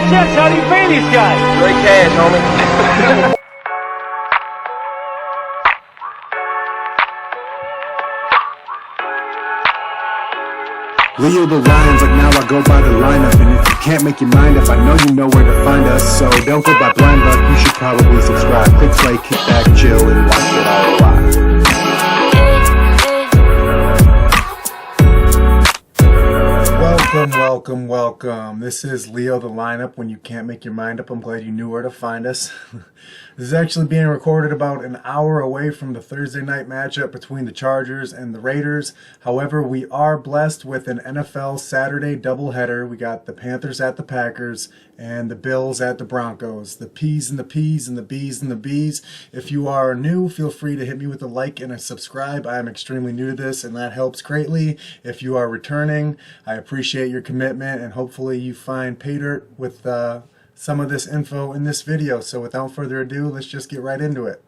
checks. How do you pay these guys? Straight cash, homie. Leo the Lions, like now I go by the lineup. And if you can't make your mind up, I know you know where to find us. So don't go by blind luck, you should probably subscribe. Click play, kick back, chill, and watch it all live. Welcome. This is Leo the Lineup. When you can't make your mind up, I'm glad you knew where to find us. This is actually being recorded about an hour away from the Thursday night matchup between the Chargers and the Raiders. However, we are blessed with an NFL Saturday doubleheader. We got the Panthers at the Packers and the Bills at the Broncos. The P's and the P's and the B's and the B's. If you are new, feel free to hit me with a like and a subscribe. I am extremely new to this and that helps greatly. If you are returning, I appreciate your commitment and hopefully you find pay dirt with some of this info in this video. So without further ado, let's just get right into it.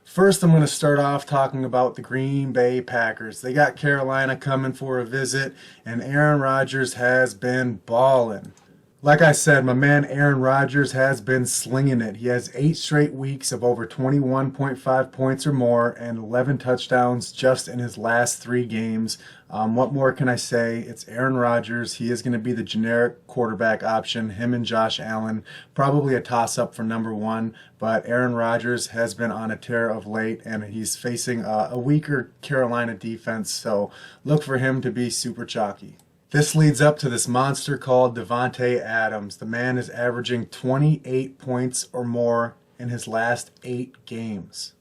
First, I'm going to start off talking about the Green Bay Packers. They got Carolina coming for a visit, and Aaron Rodgers has been balling. Like I said, my man Aaron Rodgers has been slinging it. He has 8 straight weeks of over 21.5 points or more and 11 touchdowns just in his last 3 games. What more can I say? It's Aaron Rodgers. He is going to be the generic quarterback option. Him and Josh Allen, probably a toss-up for number 1. But Aaron Rodgers has been on a tear of late, and he's facing a weaker Carolina defense. So look for him to be super chalky. This leads up to this monster called DAVANTE Adams. The man is averaging 28 points or more in his last 8 games.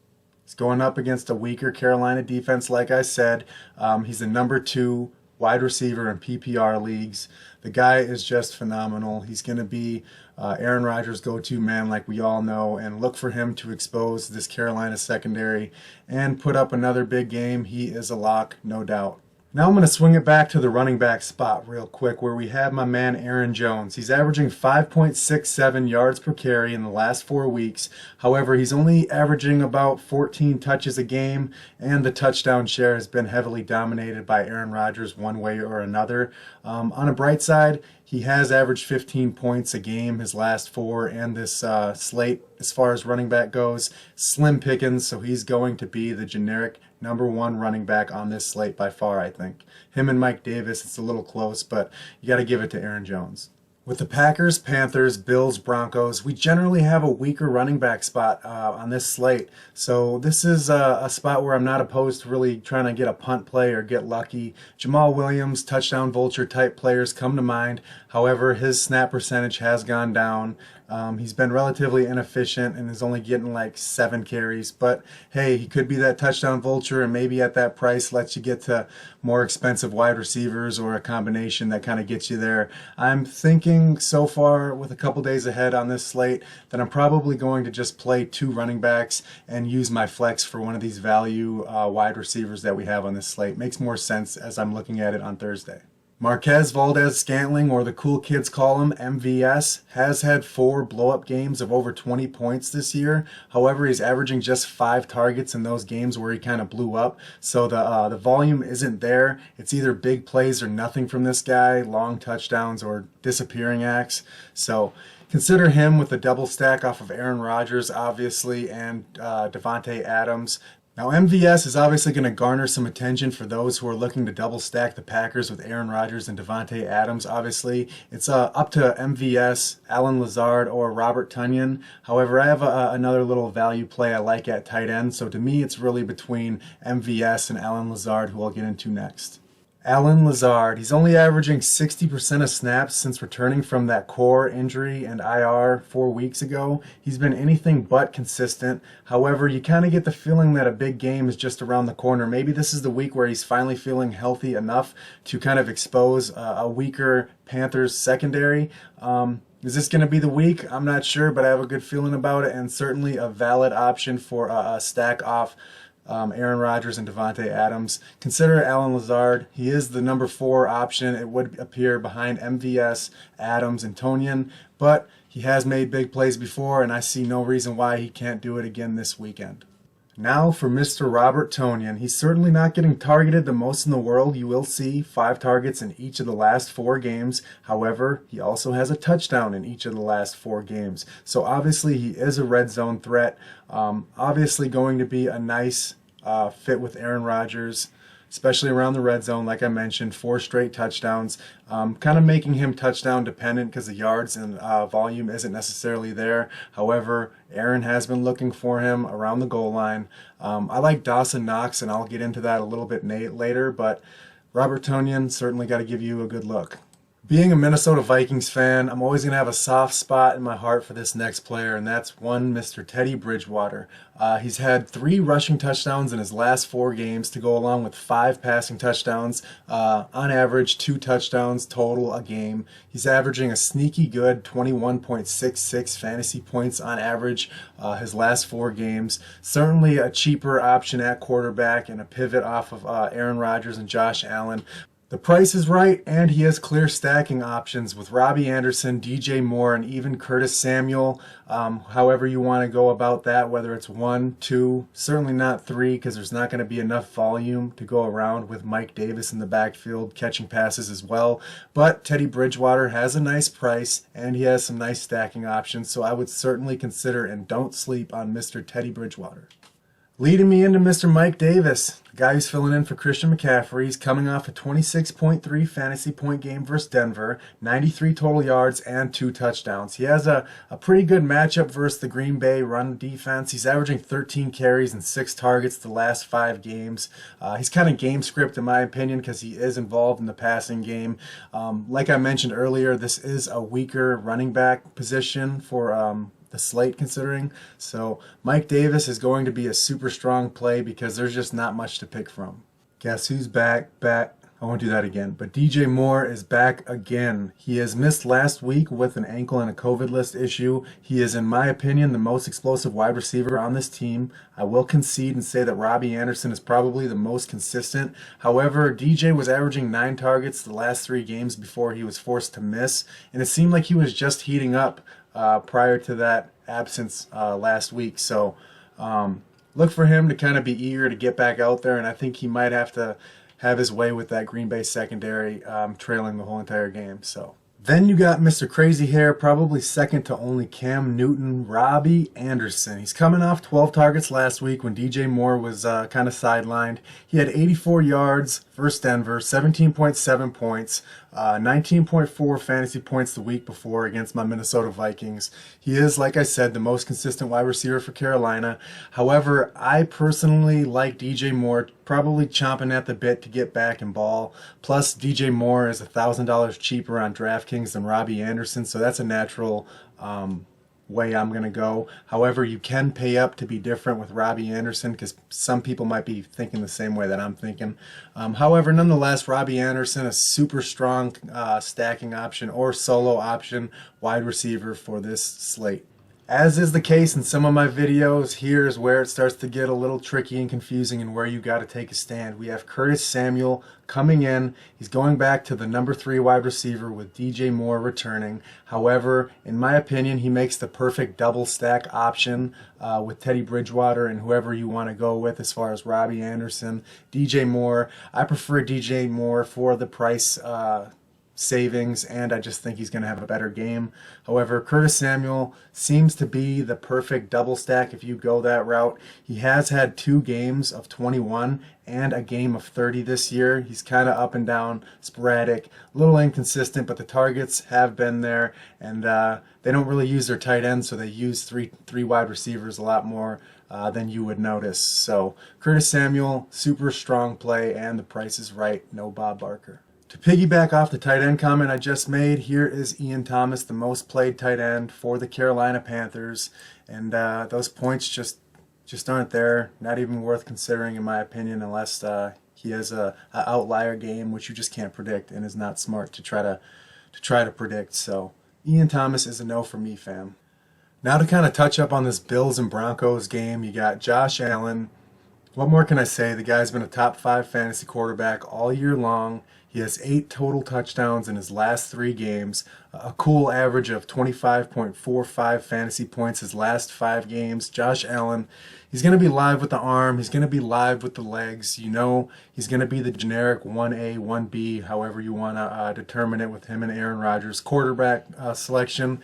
He's going up against a weaker Carolina defense, like I said. He's the number 2 wide receiver in PPR leagues. The guy is just phenomenal. He's going to be Aaron Rodgers' go-to man, like we all know, and look for him to expose this Carolina secondary and put up another big game. He is a lock, no doubt. Now I'm going to swing it back to the running back spot real quick where we have my man Aaron Jones. He's averaging 5.67 yards per carry in the last 4 weeks. However, he's only averaging about 14 touches a game, and the touchdown share has been heavily dominated by Aaron Rodgers one way or another. On a bright side, he has averaged 15 points a game his last 4, and this slate, as far as running back goes, slim pickings, so he's going to be the generic number 1 running back on this slate by far, I think. Him and Mike Davis, it's a little close, but you got to give it to Aaron Jones. With the Packers, Panthers, Bills, Broncos, we generally have a weaker running back spot on this slate. So this is a spot where I'm not opposed to really trying to get a punt play or get lucky. Jamal Williams, touchdown vulture type players come to mind. However, his snap percentage has gone down. He's been relatively inefficient and is only getting like 7 carries. But hey, he could be that touchdown vulture, and maybe at that price lets you get to more expensive wide receivers or a combination that kind of gets you there. I'm thinking so far, with a couple days ahead on this slate, that I'm probably going to just play 2 running backs and use my flex for one of these value wide receivers that we have on this slate. Makes more sense as I'm looking at it on Thursday. Marquez Valdes-Scantling, or the cool kids call him MVS, has had 4 blow-up games of over 20 points this year. However, he's averaging just 5 targets in those games where he kind of blew up. So the volume isn't there. It's either big plays or nothing from this guy, long touchdowns or disappearing acts. So consider him with a double stack off of Aaron Rodgers, obviously, and Davante Adams. Now, MVS is obviously going to garner some attention for those who are looking to double stack the Packers with Aaron Rodgers and Davante Adams. Obviously, it's up to MVS, Allen Lazard, or Robert Tonyan. However, I have another little value play I like at tight end. So to me, it's really between MVS and Allen Lazard, who I'll get into next. Allen Lazard, he's only averaging 60% of snaps since returning from that core injury and IR 4 weeks ago. He's been anything but consistent. However, you kind of get the feeling that a big game is just around the corner. Maybe this is the week where he's finally feeling healthy enough to kind of expose a weaker Panthers secondary. Is this going to be the week? I'm not sure, but I have a good feeling about it, and certainly a valid option for a stack off Aaron Rodgers and Davante Adams. Consider Allen Lazard. He is the number 4 option. It would appear behind MVS, Adams, and Tonyan, but he has made big plays before, and I see no reason why he can't do it again this weekend. Now for Mr. Robert Tonyan. He's certainly not getting targeted the most in the world. You will see 5 targets in each of the last 4 games. However, he also has a touchdown in each of the last 4 games. So obviously he is a red zone threat. Obviously going to be a nice fit with Aaron Rodgers, especially around the red zone. Like I mentioned, 4 straight touchdowns, kind of making him touchdown dependent because the yards and volume isn't necessarily there. However, Aaron has been looking for him around the goal line. I like DAWSON, KNOX, and I'll get into that a little bit later, but Robert Tonyan certainly got to give you a good look. Being a Minnesota Vikings fan, I'm always going to have a soft spot in my heart for this next player, and that's one Mr. Teddy Bridgewater. He's had 3 rushing touchdowns in his last 4 games to go along with 5 passing touchdowns. On average, 2 touchdowns total a game. He's averaging a sneaky good 21.66 fantasy points on average his last 4 games. Certainly a cheaper option at quarterback and a pivot off of Aaron Rodgers and Josh Allen. The price is right, and he has clear stacking options with Robbie Anderson, DJ Moore, and even Curtis Samuel. However you want to go about that, whether it's 1, 2, certainly not 3, because there's not going to be enough volume to go around with Mike Davis in the backfield catching passes as well. But Teddy Bridgewater has a nice price, and he has some nice stacking options, so I would certainly consider and don't sleep on Mr. Teddy Bridgewater. Leading me into Mr. Mike Davis, the guy who's filling in for Christian McCaffrey. He's coming off a 26.3 fantasy point game versus Denver, 93 total yards, and 2 touchdowns. He has a pretty good matchup versus the Green Bay run defense. He's averaging 13 carries and 6 targets the last 5 games. He's kind of game script in my opinion because he is involved in the passing game. Like I mentioned earlier, this is a weaker running back position for the slate considering. So Mike Davis is going to be a super strong play because there's just not much to pick from. Guess who's back? I won't do that again. But DJ Moore is back again. He has missed last week with an ankle and a COVID list issue. He is, in my opinion, the most explosive wide receiver on this team. I will concede and say that Robbie Anderson is probably the most consistent. However, DJ was averaging 9 targets the last 3 games before he was forced to miss, and it seemed like he was just heating up prior to that absence last week. So look for him to kind of be eager to get back out there, and I think he might have to have his way with that Green Bay secondary trailing the whole entire game. So then you got Mr. Crazy Hair, probably second to only Cam Newton, Robbie Anderson. He's coming off 12 targets last week when DJ Moore was kind of sidelined. He had 84 yards versus Denver, 17.7 points, 19.4 fantasy points the week before against my Minnesota Vikings. He is, like I said, the most consistent wide receiver for Carolina. However, I personally like DJ Moore, probably chomping at the bit to get back and ball. Plus, DJ Moore is $1,000 cheaper on DraftKings than Robbie Anderson, so that's a natural way I'm going to go. However, you can pay up to be different with Robbie Anderson because some people might be thinking the same way that I'm thinking. However, nonetheless, Robbie Anderson, a super strong stacking option or solo option wide receiver for this slate. As is the case in some of my videos, here's where it starts to get a little tricky and confusing and where you got to take a stand. We have Curtis Samuel coming in. He's going back to the number 3 wide receiver with DJ Moore returning. However, in my opinion, he makes the perfect double stack option with Teddy Bridgewater and whoever you want to go with as far as Robbie Anderson, DJ Moore. I prefer DJ Moore for the price savings, and I just think he's going to have a better game. However, Curtis Samuel seems to be the perfect double stack if you go that route. He has had 2 games of 21 and a game of 30 this year. He's kind of up and down, sporadic, a little inconsistent, but the targets have been there, and they don't really use their tight ends, so they use three wide receivers a lot more than you would notice. So Curtis Samuel, super strong play, and the price is right. No Bob Barker. To piggyback off the tight end comment I just made, here is Ian Thomas, the most played tight end for the Carolina Panthers, and those points just aren't there. Not even worth considering in my opinion, unless he has a outlier game which you just can't predict and is not smart to try to predict. So Ian Thomas is a no for me, fam. Now to kind of touch up on this Bills and Broncos game, you got Josh Allen What more can I say? The guy's been a top 5 fantasy quarterback all year long. He has 8 total touchdowns in his last 3 games, a cool average of 25.45 fantasy points his last 5 games. Josh Allen, he's going to be live with the arm. He's going to be live with the legs. You know, he's going to be the generic 1A, 1B, however you want to determine it with him and Aaron Rodgers. Quarterback selection.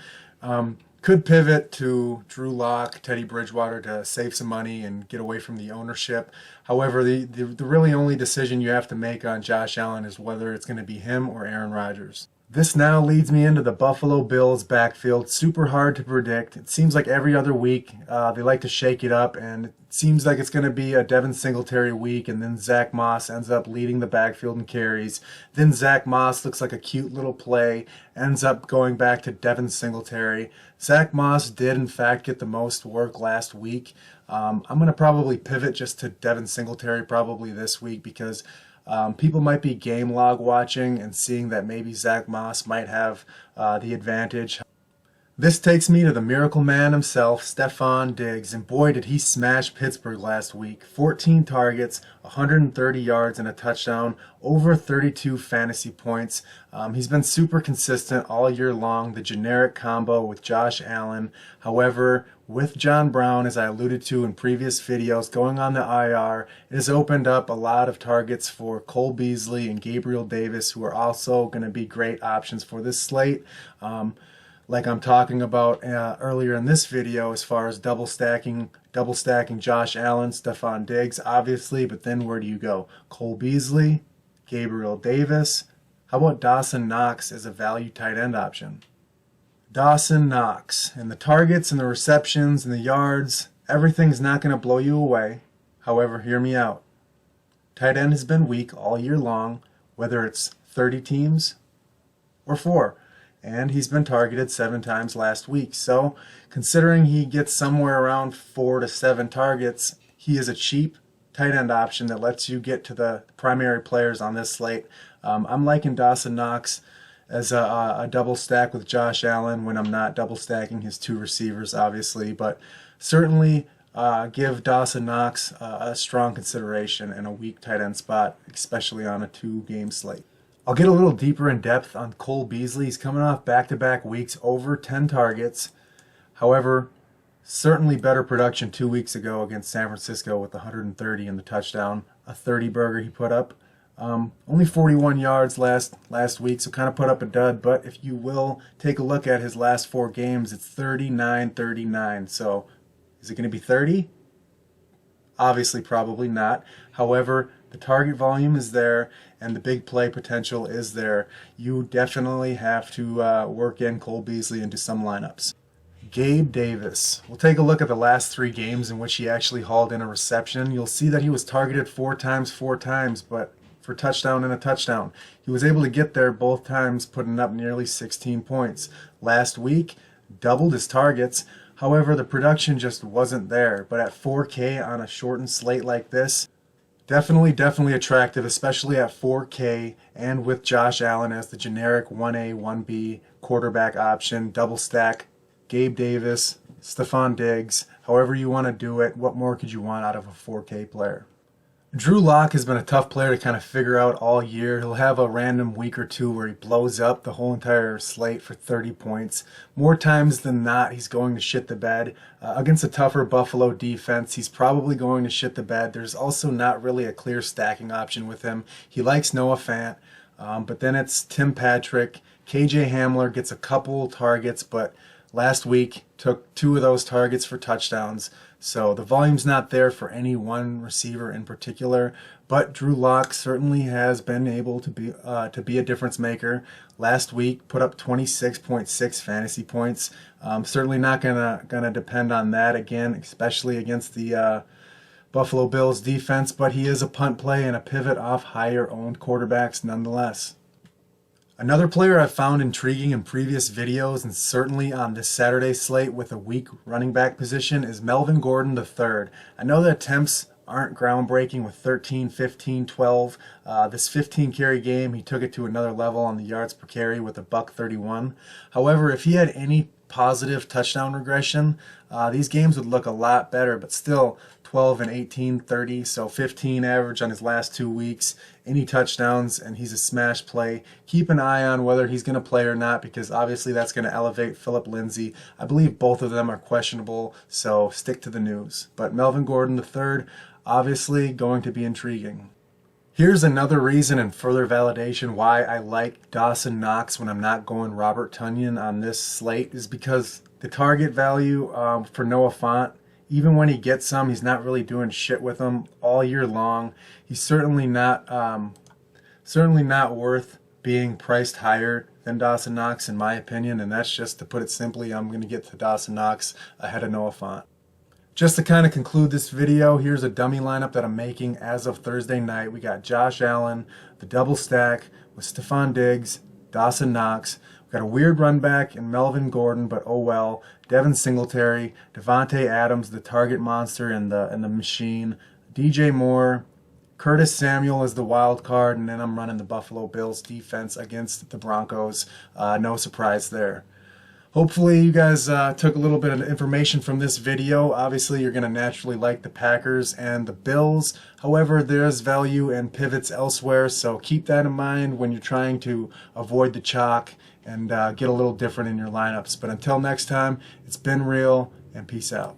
Could pivot to Drew Lock, Teddy Bridgewater to save some money and get away from the ownership. However, the really only decision you have to make on Josh Allen is whether it's going to be him or Aaron Rodgers. This now leads me into the Buffalo Bills backfield. Super hard to predict. It seems like every other week they like to shake it up, and it seems like it's going to be a Devin Singletary week, and then Zach Moss ends up leading the backfield in carries. Then Zach Moss looks like a cute little play, ends up going back to Devin Singletary. Zach Moss did, in fact, get the most work last week. I'm going to probably pivot just to Devin Singletary probably this week because people might be game log watching and seeing that maybe Zach Moss might have the advantage. This takes me to the miracle man himself, Stefon Diggs, and boy did he smash Pittsburgh last week. 14 targets, 130 yards and a touchdown, over 32 fantasy points. He's been super consistent all year long, the generic combo with Josh Allen. However, with John Brown, as I alluded to in previous videos, going on the IR, it has opened up a lot of targets for Cole Beasley and Gabriel Davis, who are also going to be great options for this slate. Like I'm talking about earlier in this video, as far as double stacking Josh Allen, Stefon Diggs, obviously, but then where do you go? Cole Beasley, Gabriel Davis. How about Dawson Knox as a value tight end option? Dawson Knox, and the targets and the receptions and the yards, everything's not going to blow you away. However, hear me out. Tight end has been weak all year long, whether it's 30 teams or 4. And he's been targeted 7 times last week. So considering he gets somewhere around 4 to 7 targets, he is a cheap tight end option that lets you get to the primary players on this slate. I'm liking Dawson Knox as a double stack with Josh Allen when I'm not double stacking his 2 receivers, obviously. But certainly give Dawson Knox a strong consideration in a weak tight end spot, especially on a 2-game slate. I'll get a little deeper in depth on Cole Beasley. He's coming off back-to-back weeks, over 10 targets. However, certainly better production 2 weeks ago against San Francisco with 130 in the touchdown, a 30-burger he put up. Only 41 yards last week, so kind of put up a dud. But if you will take a look at his last 4 games, it's 39-39. So is it going to be 30? Obviously, probably not. However, the target volume is there and the big play potential is there. You definitely have to work in Cole Beasley into some lineups. Gabe Davis. We'll take a look at the last 3 games in which he actually hauled in a reception. You'll see that he was targeted 4 times, but for touchdown and a touchdown. He was able to get there both times, putting up nearly 16 points. Last week, doubled his targets. However, the production just wasn't there. But at 4K on a shortened slate like this, definitely attractive, especially at 4K and with Josh Allen as the generic 1A, 1B quarterback option, double stack, Gabe Davis, Stefon Diggs, however you want to do it. What more could you want out of a 4K player? Drew Lock has been a tough player to kind of figure out all year. He'll have a random week or 2 where he blows up the whole entire slate for 30 points. More times than not, he's going to shit the bed. Against a tougher Buffalo defense, he's probably going to shit the bed. There's also not really a clear stacking option with him. He likes Noah Fant, but then it's Tim Patrick. KJ Hamler gets a couple targets, but last week took 2 of those targets for touchdowns. So the volume's not there for any one receiver in particular, but Drew Lock certainly has been able to be a difference maker. Last week put up 26.6 fantasy points. Certainly not gonna depend on that again, especially against the Buffalo Bills defense, but he is a punt play and a pivot off higher owned quarterbacks nonetheless. Another player I've found intriguing in previous videos and certainly on this Saturday slate with a weak running back position is Melvin Gordon III. I know the attempts aren't groundbreaking with 13, 15, 12. This 15 carry game, he took it to another level on the yards per carry with a $131. However, if he had any positive touchdown regression, these games would look a lot better, but still 12 and 18, 30, so 15 average on his last 2 weeks, any touchdowns, and he's a smash play. Keep an eye on whether he's going to play or not, because obviously that's going to elevate Phillip Lindsay. I believe both of them are questionable, so stick to the news. But Melvin Gordon III, obviously going to be intriguing. Here's another reason and further validation why I like Dawson Knox when I'm not going Robert Tonyan on this slate, is because the target value for Noah Fant, even when he gets some, he's not really doing shit with them all year long. He's certainly not worth being priced higher than Dawson Knox, in my opinion, and that's just to put it simply. I'm going to get to Dawson Knox ahead of Noah Fant. Just to kind of conclude this video, here's a dummy lineup that I'm making as of Thursday night. We got Josh Allen, the double stack with Stefon Diggs, Dawson Knox. We got a weird run back in Melvin Gordon, but oh well. Devin Singletary, Davante Adams, the target monster and the machine. DJ Moore, Curtis Samuel is the wild card, and then I'm running the Buffalo Bills defense against the Broncos. No surprise there. Hopefully you guys took a little bit of information from this video. Obviously you're going to naturally like the Packers and the Bills. However, there's value and pivots elsewhere, so keep that in mind when you're trying to avoid the chalk and get a little different in your lineups. But until next time, it's been real, and peace out.